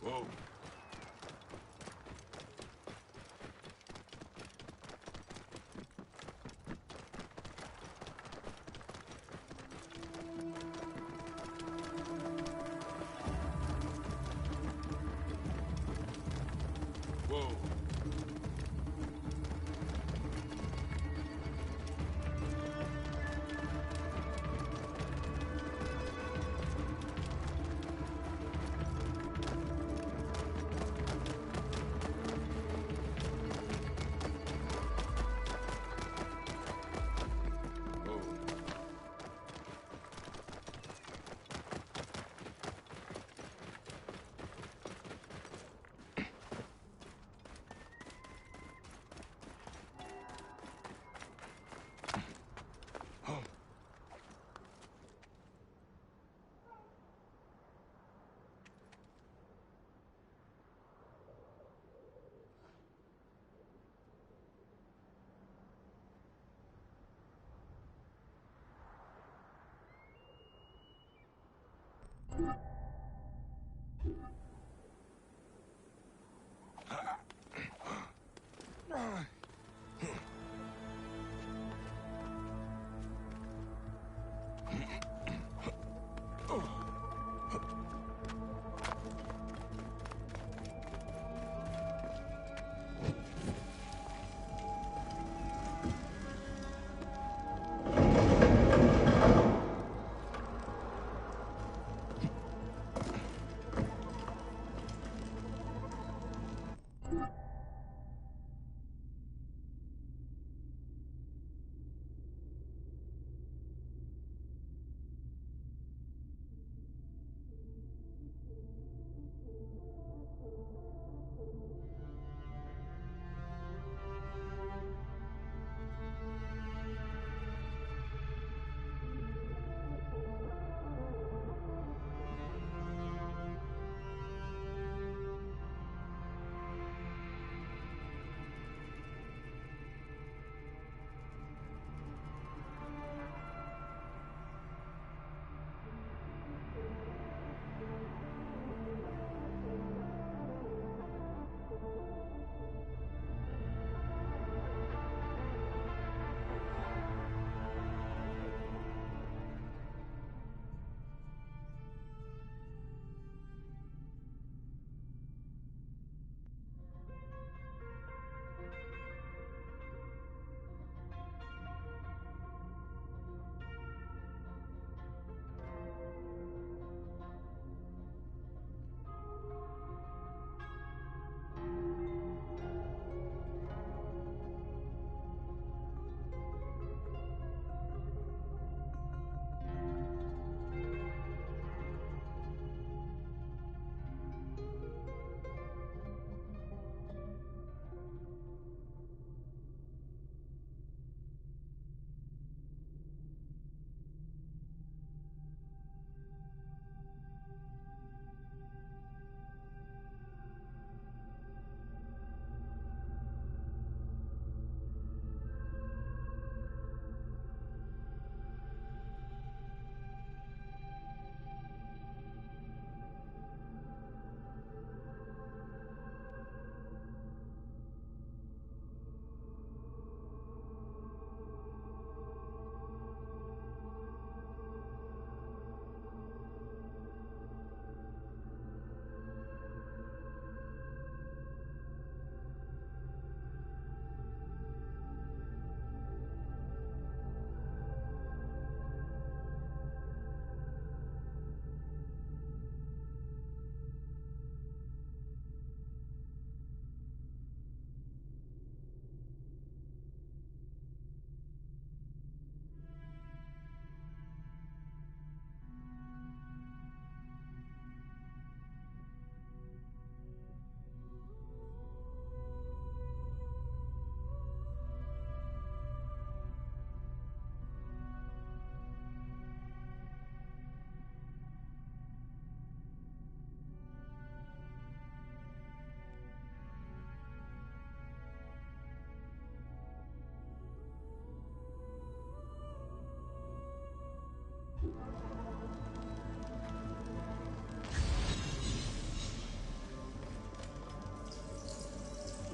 Whoa. Whoa. Whoa.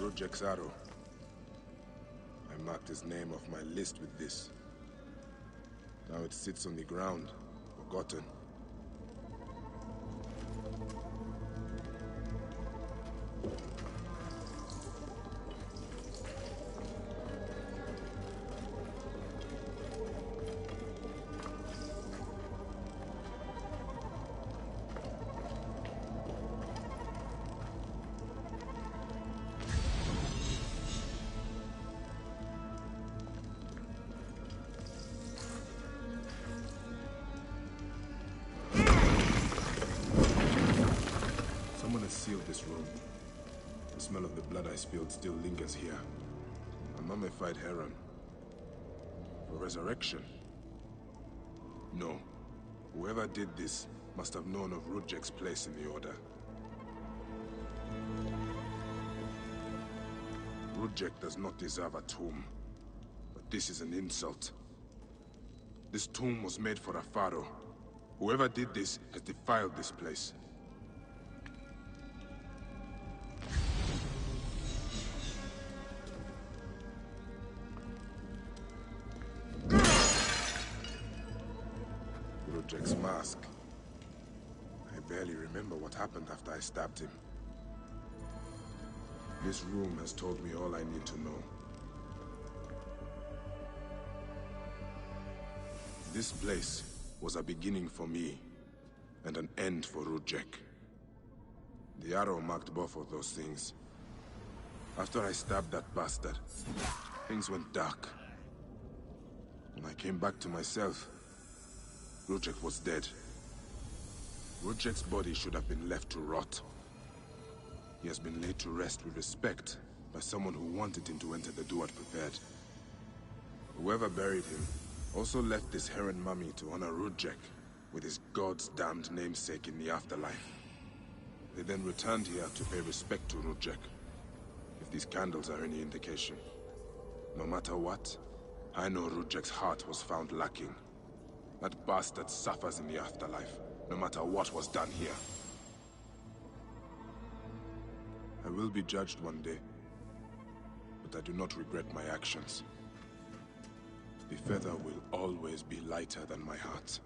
Rudjek's arrow. I marked his name off my list with this. Now it sits on the ground, forgotten. Sealed this room. The smell of the blood I spilled still lingers here. A mummified heron. For resurrection? No. Whoever did this must have known of Rudjek's place in the Order. Rudjek does not deserve a tomb. But this is an insult. This tomb was made for a pharaoh. Whoever did this has defiled this place. Rudjek's mask. I barely remember what happened after I stabbed him. This room has told me all I need to know. This place was a beginning for me, and an end for Rudjek. The arrow marked both of those things. After I stabbed that bastard, things went dark. When I came back to myself, Rudjek was dead. Rudjek's body should have been left to rot. He has been laid to rest with respect by someone who wanted him to enter the Duat prepared. Whoever buried him also left this heron mummy to honor Rudjek with his god's damned namesake in the afterlife. They then returned here to pay respect to Rudjek, if these candles are any indication. No matter what, I know Rudjek's heart was found lacking. That bastard suffers in the afterlife, no matter what was done here. I will be judged one day, but I do not regret my actions. The feather will always be lighter than my heart.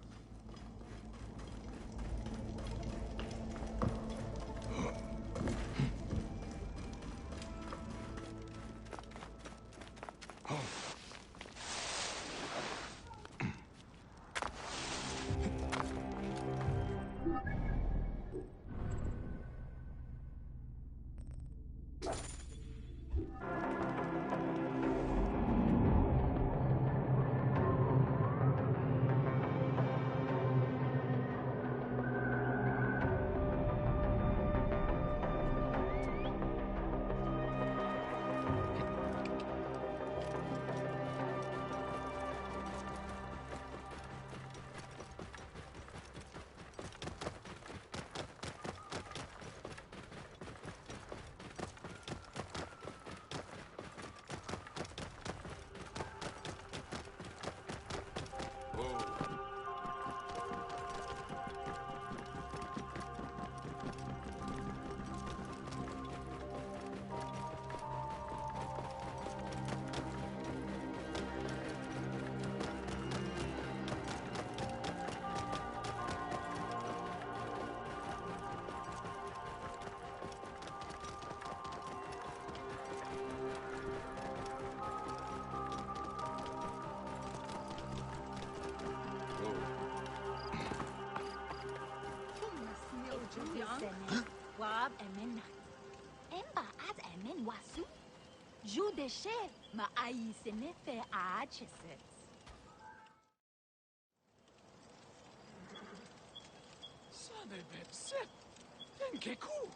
Wab emen Emba az emen wasu. Judeche ma aïsene fe acheset. Sane bepsep. Tenkeku.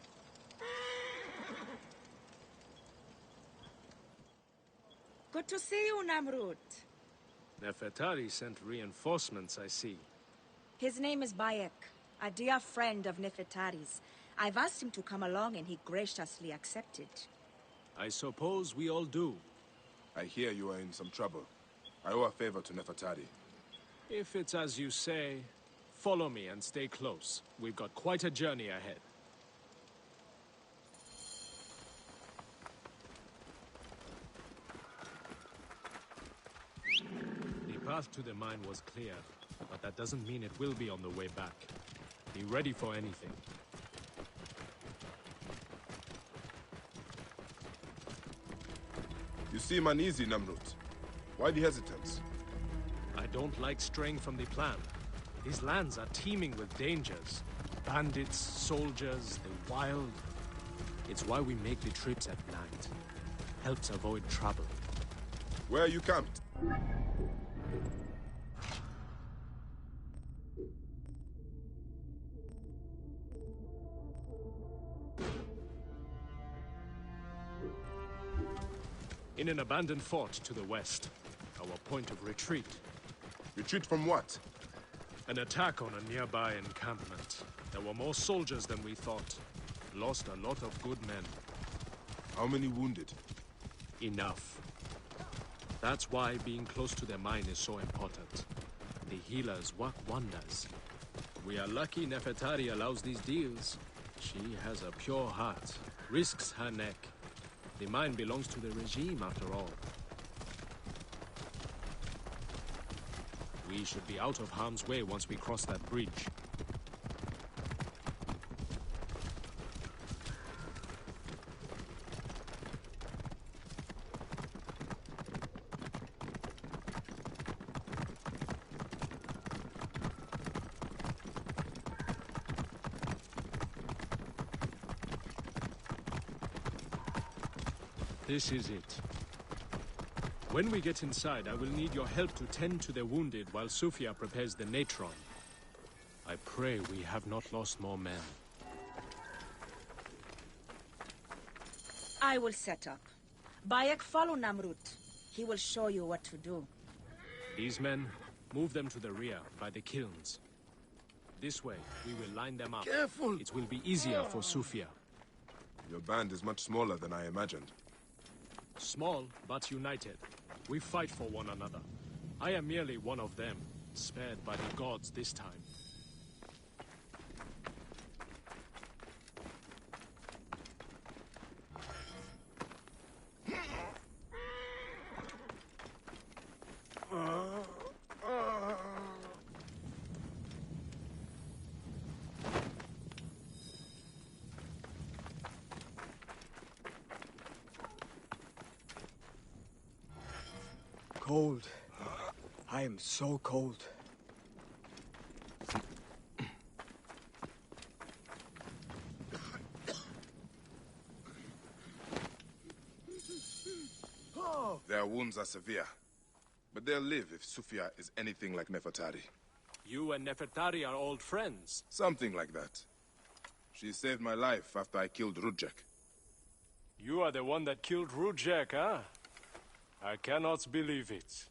Good to see you, Namrud. Nefertari sent reinforcements, I see. His name is Bayek, a dear friend of Nefertari's. I've asked him to come along and he graciously accepted. I suppose we all do. I hear you are in some trouble. I owe a favor to Nefertari. If it's as you say, follow me and stay close. We've got quite a journey ahead. path to the mine was clear, but that doesn't mean it will be on the way back. Be ready for anything. You seem uneasy, Namrut. Why the hesitance? I don't like straying from the plan. These lands are teeming with dangers. Bandits, soldiers, the wild. It's why we make the trips at night. Helps avoid trouble. Where are you camped? In an abandoned fort to the west. Our point of retreat. Retreat from what? An attack on a nearby encampment. There were more soldiers than we thought. Lost a lot of good men. How many wounded? Enough. That's why being close to the mine is so important. The healers work wonders. We are lucky Nefertari allows these deals. She has a pure heart, risks her neck. The mine belongs to the regime after all. We should be out of harm's way once we cross that bridge. This is it. When we get inside, I will need your help to tend to the wounded while Sufia prepares the natron. I pray we have not lost more men. I will set up. Bayek, follow Namrut. He will show you what to do. These men, move them to the rear, by the kilns. This way, we will line them up. Careful! It will be easier for Sufia. Your band is much smaller than I imagined. Small, but united. We fight for one another. I am merely one of them, spared by the gods this time. Cold. I am so cold. Their wounds are severe, but they'll live if Sufia is anything like Nefertari. You and Nefertari are old friends. Something like that. She saved my life after I killed Rudjek. You are the one that killed Rudjek, huh? I cannot believe it.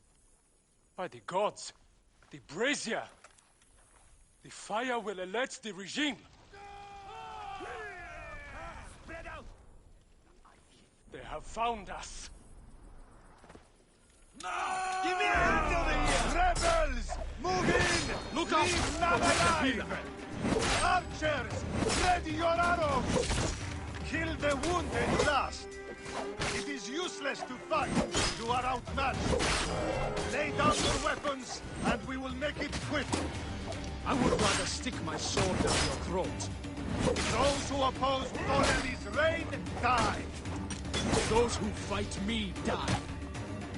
By the gods, the brazier! The fire will alert the regime! Spread out! They have found us! No! Give me a hand over here! Rebels! Move in! Look out! Leave none alive! Archers! Ready your arrows! Kill the wounded last! It is useless to fight. You are outmatched. Lay down your weapons, and we will make it quick. I would rather stick my sword down your throat. Those who oppose Ptolemy's reign, die. Those who fight me, die.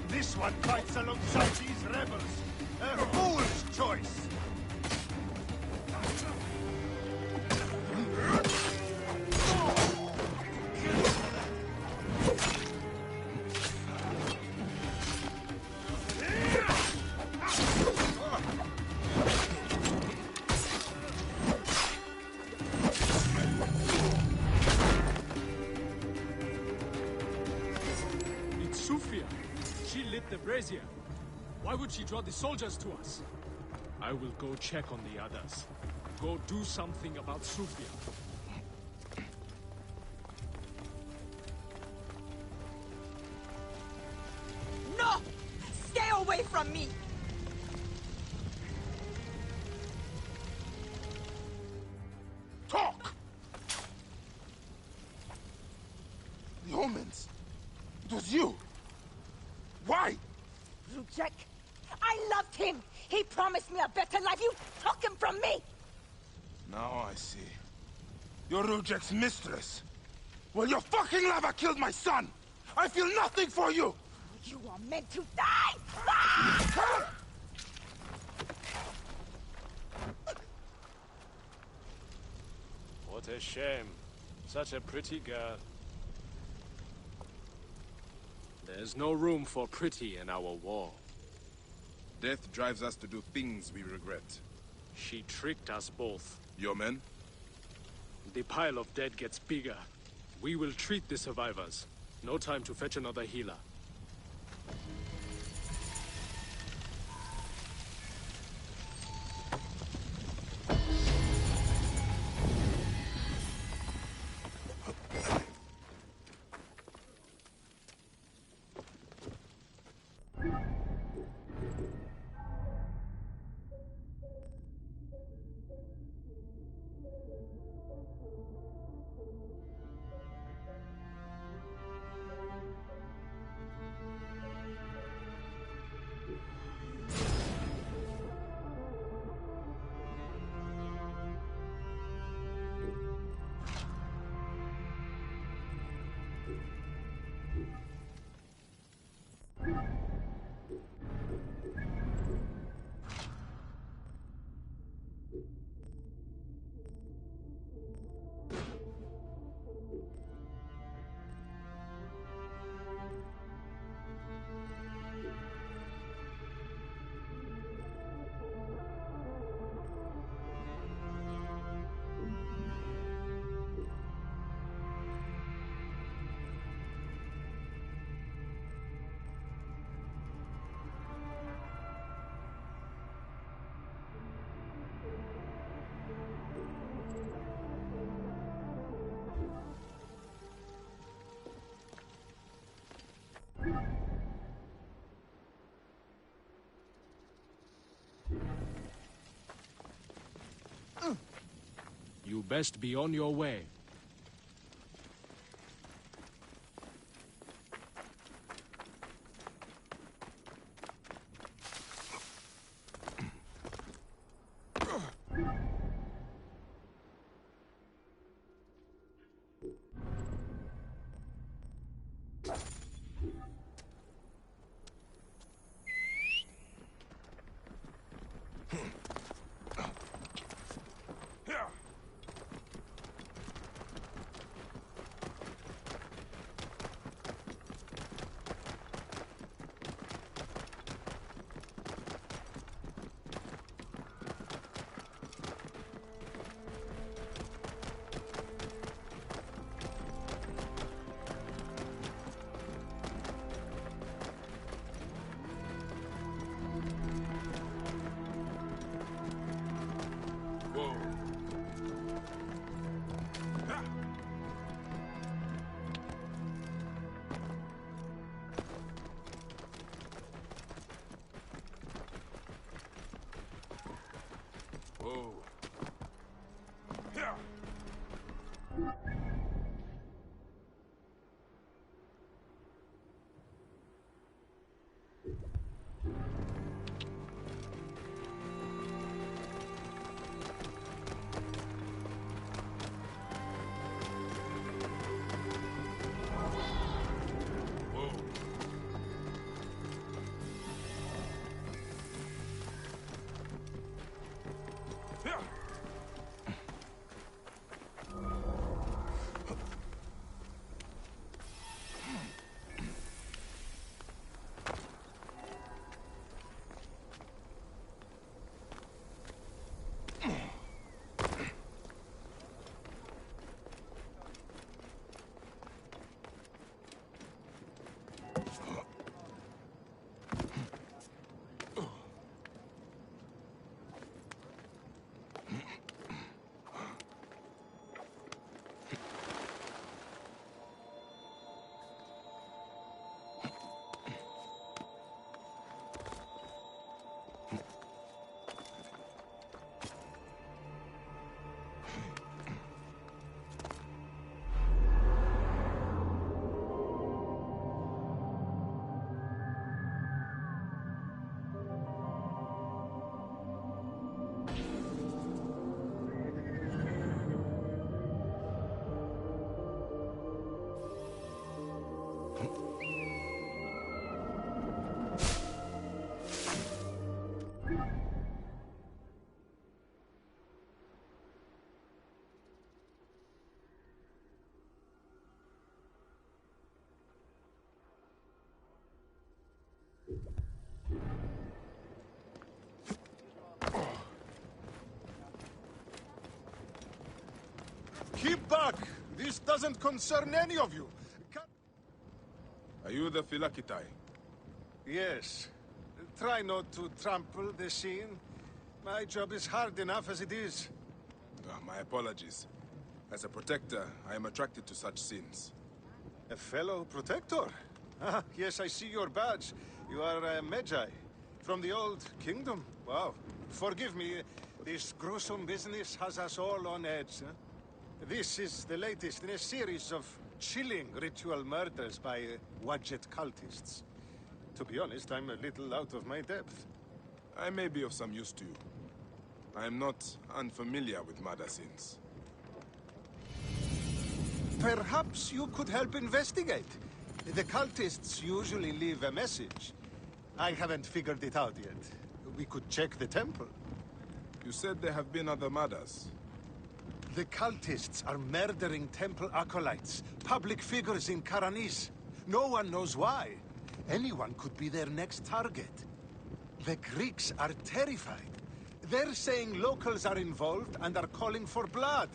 This one fights alongside these rebels. A fool's choice. The brazier. Why would she draw the soldiers to us? I will go check on the others. Go do something about Sufia. No! Stay away from me! Talk! The omens. It was you. Why? Rudjek, I I loved him. He promised me a better life. You took him from me. Now I see. You're Rujek's mistress. Well, your fucking lava killed my son! I feel nothing for you! You are meant to die! Ah! What a shame. Such a pretty girl. There's no room for pretty in our war. Death drives us to do things we regret. She tricked us both. Your men? The pile of dead gets bigger. We will treat the survivors. No time to fetch another healer. You best be on your way. Keep back! This doesn't concern any of you! Are you the Philakitai? Yes. Try not to trample the scene. My job is hard enough as it is. My apologies. As a protector, I am attracted to such sins. A fellow protector? Ah, yes, I see your badge. You are a Medjay. From the old kingdom? Wow. Forgive me, this gruesome business has us all on edge. Huh? This is the latest in a series of chilling ritual murders by Wadjet cultists. To be honest, I'm a little out of my depth. I may be of some use to you. I am not unfamiliar with murder sins. Perhaps you could help investigate. The cultists usually leave a message. I haven't figured it out yet. We could check the temple. You said there have been other murders. The cultists are murdering temple acolytes, public figures in Karanis. No one knows why. Anyone could be their next target. The Greeks are terrified. They're saying locals are involved and are calling for blood.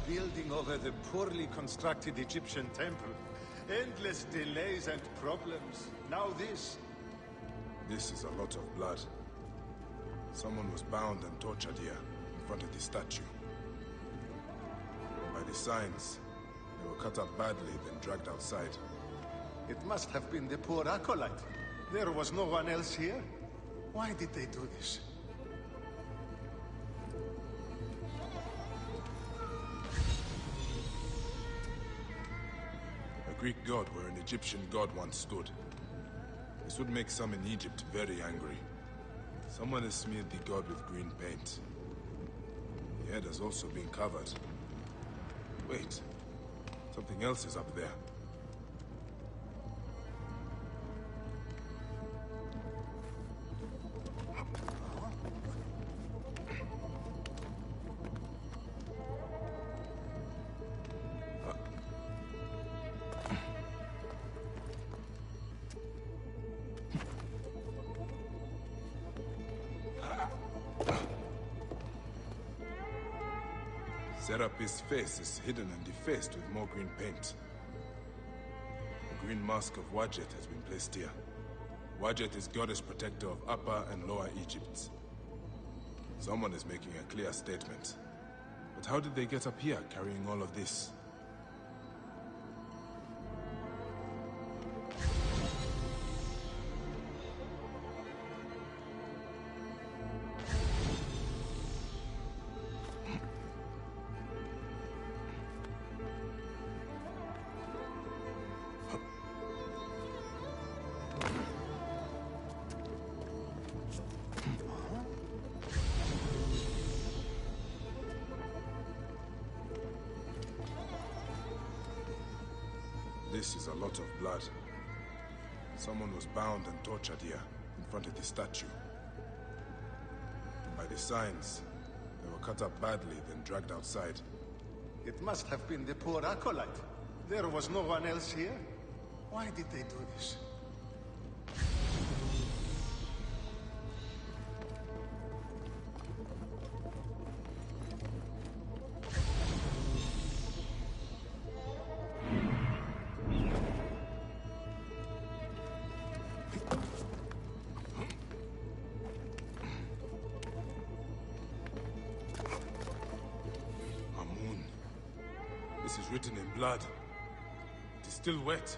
Building over the poorly constructed Egyptian temple. Endless delays and problems. Now this. This is a lot of blood. Someone was bound and tortured here, in front of the statue. By the signs, they were cut up badly, then dragged outside. It must have been the poor acolyte. There was no one else here. Why did they do this? A Greek god where an Egyptian god once stood. This would make some in Egypt very angry. Someone has smeared the god with green paint. The head has also been covered. Wait. Something else is up there. Serapis' face is hidden and defaced with more green paint. The green mask of Wadjet has been placed here. Wadjet is goddess protector of Upper and Lower Egypt. Someone is making a clear statement. But how did they get up here carrying all of this? This is a lot of blood. Someone was bound and tortured here, in front of the statue. By the signs, they were cut up badly, then dragged outside. It must have been the poor acolyte. There was no one else here. Why did they do this? written in blood. It is still wet.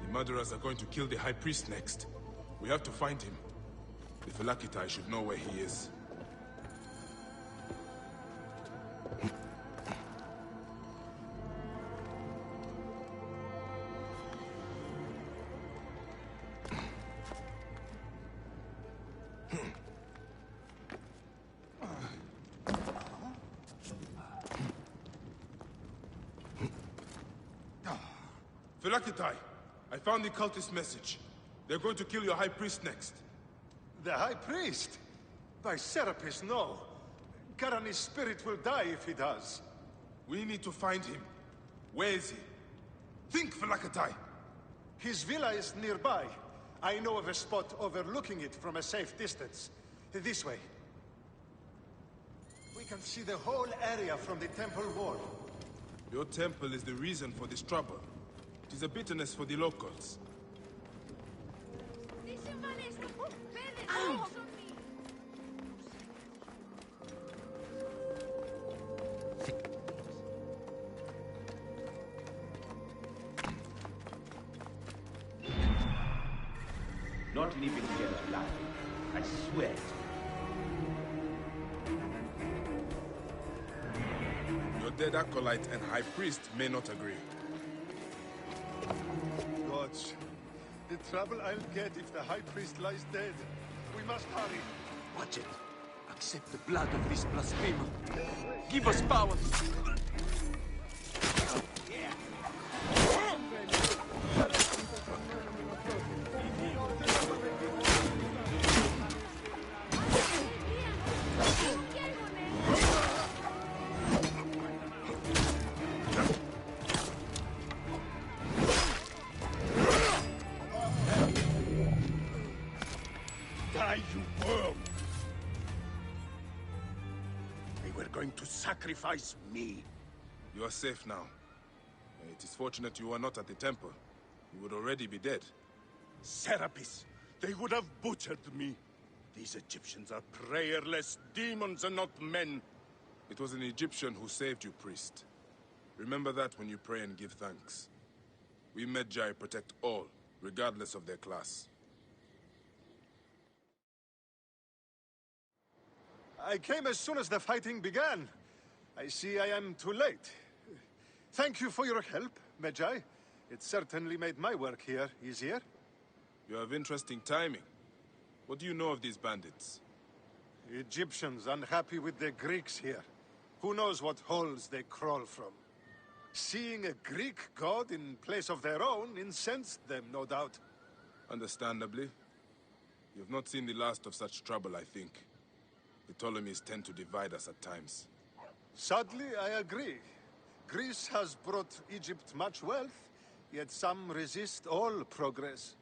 The murderers are going to kill the High Priest next. We have to find him. The Phylakitai should know where he is. Phylakitai, I found the cultist message. They're going to kill your High Priest next. The High Priest? By Serapis, no. Garani's spirit will die if he does. We need to find him. Where is he? Think, Phylakitai! His villa is nearby. I know of a spot overlooking it from a safe distance. This way. We can see the whole area from the temple wall. Your temple is the reason for this trouble. It is a bitterness for the locals. Not living here alive, I swear it. Your dead acolyte and High Priest may not agree. Gods, the trouble I'll get if the High Priest lies dead. We must hurry. Watch it. Accept the blood of this blasphemer. Give us power. Die, you worm! They were going to sacrifice me. You are safe now. It is fortunate you are not at the temple. You would already be dead. Serapis, they would have butchered me. These Egyptians are prayerless demons and not men. It was an Egyptian who saved you, priest. Remember that when you pray and give thanks. We Medjay protect all, regardless of their class. I came as soon as the fighting began. I see I am too late. Thank you for your help, Medjay. It certainly made my work here easier. You have interesting timing. What do you know of these bandits? Egyptians unhappy with the Greeks here. Who knows what holes they crawl from? Seeing a Greek god in place of their own incensed them, no doubt. Understandably. You've not seen the last of such trouble, I think. The Ptolemies tend to divide us at times. Sadly, I agree. Greece has brought Egypt much wealth, yet some resist all progress.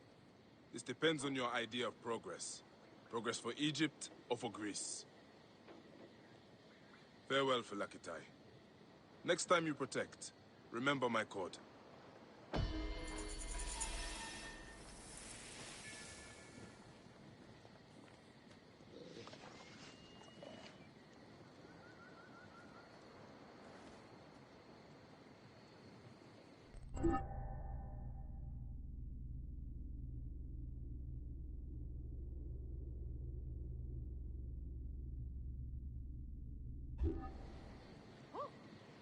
This depends on your idea of progress. Progress for Egypt or for Greece. Farewell, Phylakitai. Next time you protect, remember my code. You